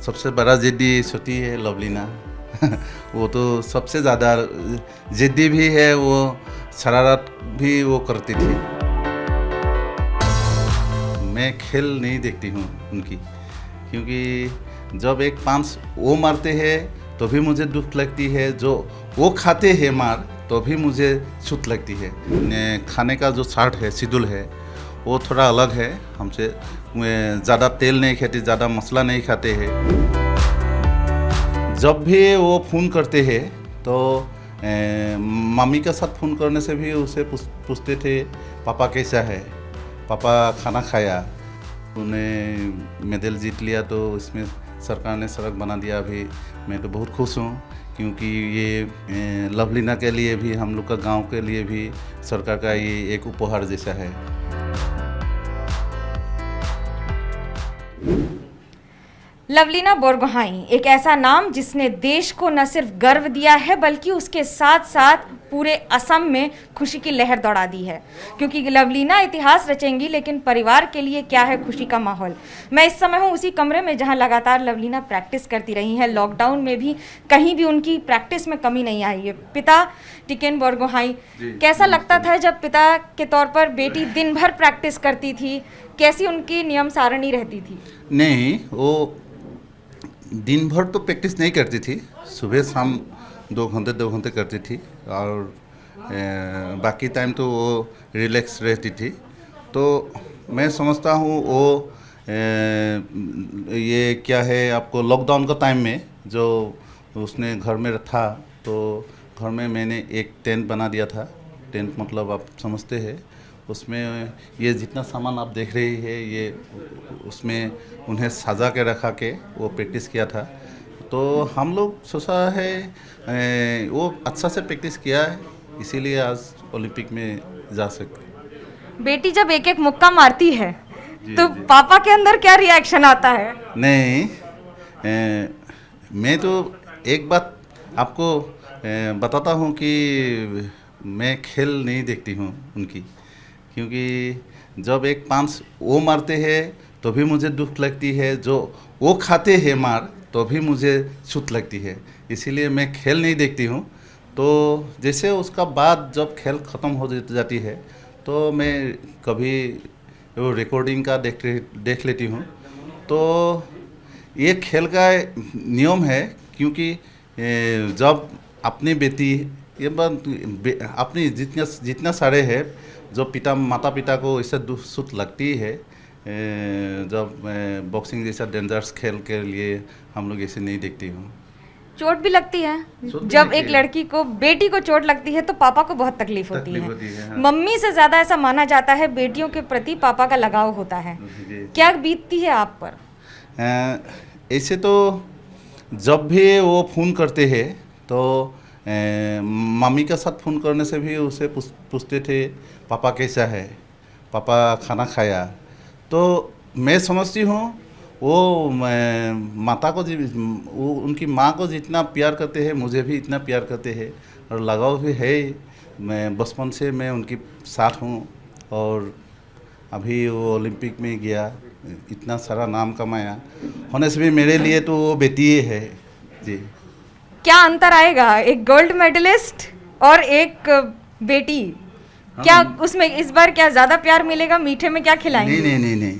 सबसे बड़ा जिद्दी छोटी है लवलीना। वो तो सबसे ज़्यादा जिद्दी भी है, वो शरारत भी वो करती थी। मैं खेल नहीं देखती हूँ उनकी, क्योंकि जब एक पांच वो मारते हैं तो भी मुझे दुख लगती है, जो वो खाते हैं मार तो भी मुझे छूट लगती है। खाने का जो चार्ट है, शेड्यूल है, वो थोड़ा अलग है हमसे। ज़्यादा तेल नहीं खाते, ज़्यादा मसाला नहीं खाते हैं। जब भी वो फ़ोन करते हैं तो मम्मी के साथ फ़ोन करने से भी उसे पूछते थे पापा कैसा है, पापा खाना खाया, उन्हें मेडल जीत लिया तो इसमें सरकार ने सड़क बना दिया। अभी मैं तो बहुत खुश हूँ, क्योंकि ये लवलीना के लिए भी, हम लोग का गांव के लिए भी सरकार का ये एक उपहार जैसा है। लवलीना बोरगोहाई एक ऐसा नाम जिसने देश को न सिर्फ गर्व दिया है बल्कि उसके साथ साथ पूरे असम में खुशी की लहर दौड़ा दी है, क्योंकि लवलीना इतिहास रचेंगी, लेकिन परिवार के लिए क्या है खुशी का माहौल। मैं इस समय हूँ उसी कमरे में जहाँ लगातार लवलीना प्रैक्टिस करती रही हैं। लॉकडाउन में भी कहीं भी उनकी प्रैक्टिस में कमी नहीं आई है। पिता टिकेन बोरगोहाई, कैसा लगता था जब पिता के तौर पर बेटी दिन भर प्रैक्टिस करती थी? कैसी उनकी नियम सारणी रहती थी? नहीं, वो दिन भर तो प्रैक्टिस नहीं करती थी, सुबह शाम 2 घंटे करती थी, और बाकी टाइम तो वो रिलैक्स रहती थी। तो मैं समझता हूँ वो ये क्या है, आपको लॉकडाउन का टाइम में जो उसने घर में था, तो घर में मैंने एक टेंट बना दिया था। टेंट मतलब आप समझते हैं, उसमें ये जितना सामान आप देख रही है, ये उसमें उन्हें सजा के रखा के वो प्रैक्टिस किया था। तो हम लोग सोचा है वो अच्छा से प्रैक्टिस किया है, इसीलिए आज ओलंपिक में जा सके। बेटी जब एक एक मुक्का मारती है तो पापा के अंदर क्या रिएक्शन आता है? नहीं, मैं तो एक बात आपको बताता हूँ कि मैं खेल नहीं देखती हूँ उनकी, क्योंकि जब एक पांच वो मारते हैं तो भी मुझे दुख लगती है, जो वो खाते हैं मार तो भी मुझे छूट लगती है। इसीलिए मैं खेल नहीं देखती हूँ। तो जैसे उसका बाद जब खेल ख़त्म हो जाती है तो मैं कभी वो रिकॉर्डिंग का देख लेती हूँ। तो ये खेल का नियम है, क्योंकि जब अपनी बेटी, ये बात अपनी जितना सारे हैं, जो माता पिता को इससे दुख सुख लगती है, जब बॉक्सिंग जैसा डेंजरस खेल के लिए हम लोग ऐसे नहीं देखती हूँ। चोट भी लगती है जब एक लड़की को, बेटी को चोट लगती है तो पापा को बहुत तकलीफ होती है। हाँ। मम्मी से ज़्यादा ऐसा माना जाता है बेटियों के प्रति पापा का लगाव होता है। क्या बीतती है आप पर? ऐसे तो जब भी वो फ़ोन करते हैं तो मम्मी के साथ फ़ोन करने से भी उसे पूछते थे पापा कैसा है, पापा खाना खाया। तो मैं समझती हूँ वो माता को, वो उनकी माँ को जितना प्यार करते हैं, मुझे भी इतना प्यार करते हैं, और लगाव भी है। मैं बचपन से मैं उनके साथ हूँ, और अभी वो ओलंपिक में गया, इतना सारा नाम कमाया, होने से भी मेरे लिए तो वो बेटी ही है जी। क्या अंतर आएगा एक गोल्ड मेडलिस्ट और एक बेटी? क्या उसमें इस बार क्या ज़्यादा प्यार मिलेगा? मीठे में क्या खिलाएंगे? नहीं,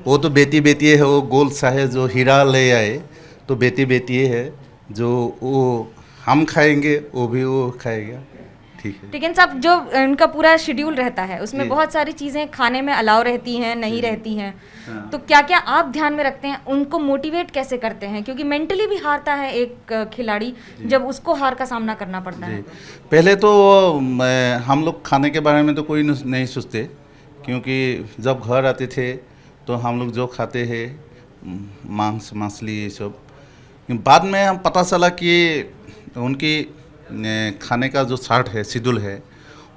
वो तो बेटी है। वो गोल्ड चाहे जो हीरा ले आए तो बेटी है, जो वो हम खाएंगे वो भी वो खाएगा। ठीक है। लेकिन साहब, जो उनका पूरा शेड्यूल रहता है उसमें बहुत सारी चीज़ें खाने में अलाउ रहती हैं, नहीं रहती हैं। हाँ। तो क्या क्या आप ध्यान में रखते हैं? उनको मोटिवेट कैसे करते हैं? क्योंकि मेंटली भी हारता है एक खिलाड़ी जब उसको हार का सामना करना पड़ता है। पहले तो हम लोग खाने के बारे में तो कोई नहीं सोचते, क्योंकि जब घर आते थे तो हम लोग जो खाते हैं मांस मछली ये सब। बाद में हम पता चला कि उनकी खाने का जो चार्ट है, शेड्यूल है,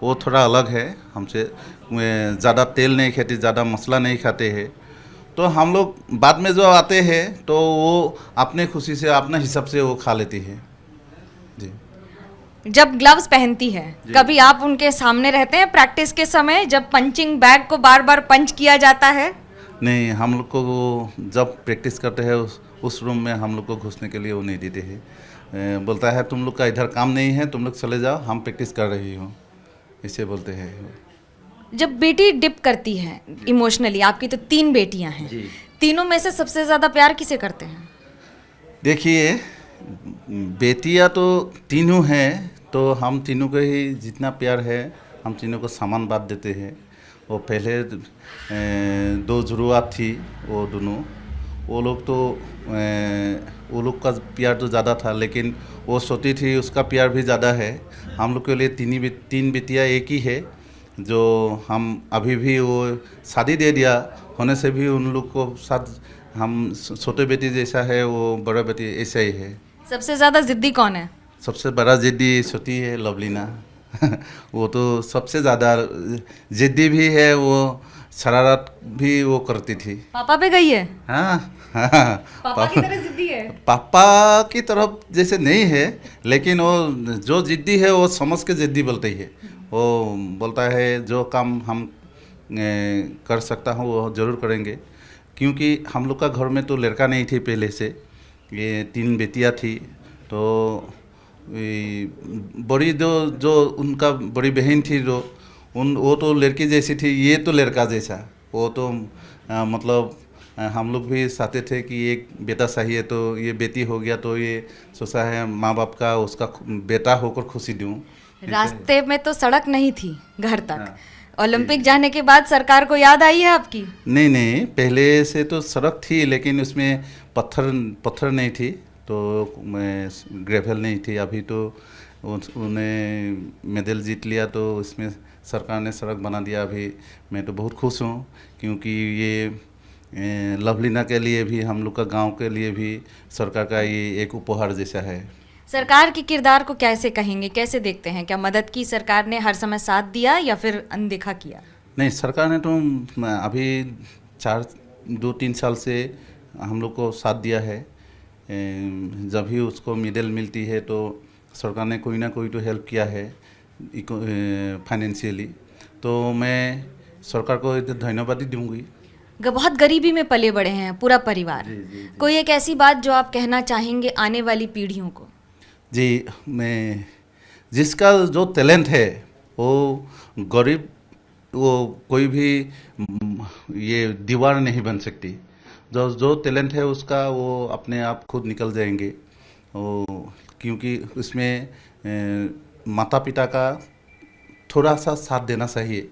वो थोड़ा अलग है हमसे। ज़्यादा तेल नहीं खाते, ज़्यादा मसाला नहीं खाते हैं। तो हम लोग बाद में जो आते हैं तो वो अपने खुशी से, अपने हिसाब से वो खा लेती है जी। जब ग्लव्स पहनती है, कभी आप उनके सामने रहते हैं प्रैक्टिस के समय, जब पंचिंग बैग को बार बार पंच किया जाता है? नहीं, हम लोग को जब प्रैक्टिस करते हैं उस रूम में हम लोग को घुसने के लिए वो नहीं देते हैं। बोलता है तुम लोग का इधर काम नहीं है, तुम लोग चले जाओ, हम प्रैक्टिस कर रही हूँ, इसे बोलते हैं। जब बेटी डिप करती है इमोशनली, आपकी तो 3 बेटियां हैं, तीनों में से सबसे ज़्यादा प्यार किसे करते हैं? देखिए, बेटियां तो तीनों हैं, तो हम तीनों को ही जितना प्यार है हम तीनों को समान बात देते हैं। वो पहले 2 जुड़वा थी, वो दोनों, वो लोग तो वो लोग का प्यार तो ज़्यादा था, लेकिन वो छोटी थी उसका प्यार भी ज़्यादा है। हम लोग के लिए 3 बेटियाँ एक ही है, जो हम अभी भी वो शादी दे दिया होने से भी उन लोग को साथ हम छोटे बेटी जैसा है, वो बड़ा बेटी ऐसा ही है। सबसे ज़्यादा ज़िद्दी कौन है? सबसे बड़ा जिद्दी छोटी है लवलीना। वो तो सबसे ज़्यादा जिद्दी भी है, वो शरारत भी वो करती थी। पापा पे गई है? हाँ पापा की तरह जिद्दी है? पापा की तरफ जैसे नहीं है, लेकिन वो जो जिद्दी है वो समझ के जिद्दी बोलती है। वो बोलता है जो काम हम कर सकता हूँ वो ज़रूर करेंगे, क्योंकि हम लोग का घर में तो लड़का नहीं थी पहले से, ये 3 बेटियाँ थी। तो बड़ी जो उनका बड़ी बहन थी, जो वो तो लड़की जैसी थी, ये तो लड़का जैसा। वो तो मतलब हम लोग भी चाहते थे कि एक बेटा चाहिए, तो ये बेटी हो गया तो ये सोचा है माँ बाप का उसका बेटा होकर खुशी दूँ। रास्ते में तो सड़क नहीं थी घर तक, ओलंपिक जाने के बाद सरकार को याद आई है आपकी? नहीं, पहले से तो सड़क थी, लेकिन उसमें पत्थर नहीं थी, तो ग्रेवल नहीं थी। अभी तो उन्हें मेडल जीत लिया, तो इसमें सरकार ने सड़क बना दिया। अभी मैं तो बहुत खुश हूँ, क्योंकि ये लवलीना के लिए भी, हम लोग का गांव के लिए भी सरकार का ये एक उपहार जैसा है। सरकार के किरदार को कैसे कहेंगे, कैसे देखते हैं? क्या मदद की सरकार ने, हर समय साथ दिया या फिर अनदेखा किया? नहीं, सरकार ने तो अभी 2-3 साल से हम लोग को साथ दिया है। जब भी उसको मेडल मिलती है तो सरकार ने कोई ना कोई तो हेल्प किया है फाइनेंशियली, तो मैं सरकार को धन्यवाद ही दूंगी। बहुत गरीबी में पले बड़े हैं पूरा परिवार। जी। कोई एक ऐसी बात जो आप कहना चाहेंगे आने वाली पीढ़ियों को? जी, मैं जिसका जो टैलेंट है वो गरीब, वो कोई भी ये दीवार नहीं बन सकती। जो टैलेंट है उसका, वो अपने आप खुद निकल जाएंगे। क्योंकि उसमें माता पिता का थोड़ा सा साथ देना चाहिए।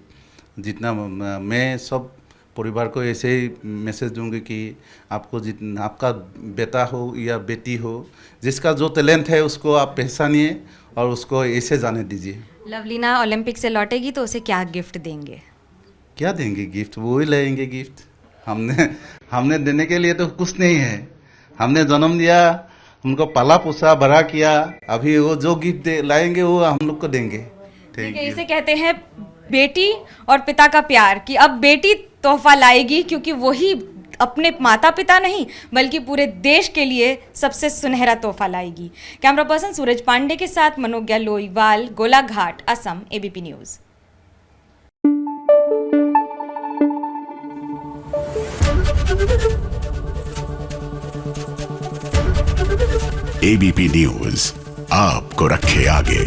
जितना मैं सब परिवार को ऐसे ही मैसेज दूंगी कि आपका बेटा हो या बेटी हो, जिसका जो टैलेंट है उसको आप पहचानिए और उसको ऐसे जाने दीजिए। लवलीना ओलंपिक से लौटेगी तो उसे क्या गिफ्ट देंगे? क्या देंगे गिफ्ट? वो ही लाएंगे गिफ्ट। हमने देने के लिए तो कुछ नहीं है। हमने जन्म दिया, उनको पाला पोसा बड़ा किया, अभी वो जो गिफ्ट लाएंगे वो हम लोग को देंगे। ठीक है, इसे कहते हैं बेटी और पिता का प्यार, कि अब बेटी तोहफा लाएगी, क्योंकि वही अपने माता पिता नहीं बल्कि पूरे देश के लिए सबसे सुनहरा तोहफा लाएगी। कैमरा पर्सन सूरज पांडे के साथ Manogya Loiwal, Golaghat, Assam, ABP news. ABP news आपको रखे आगे।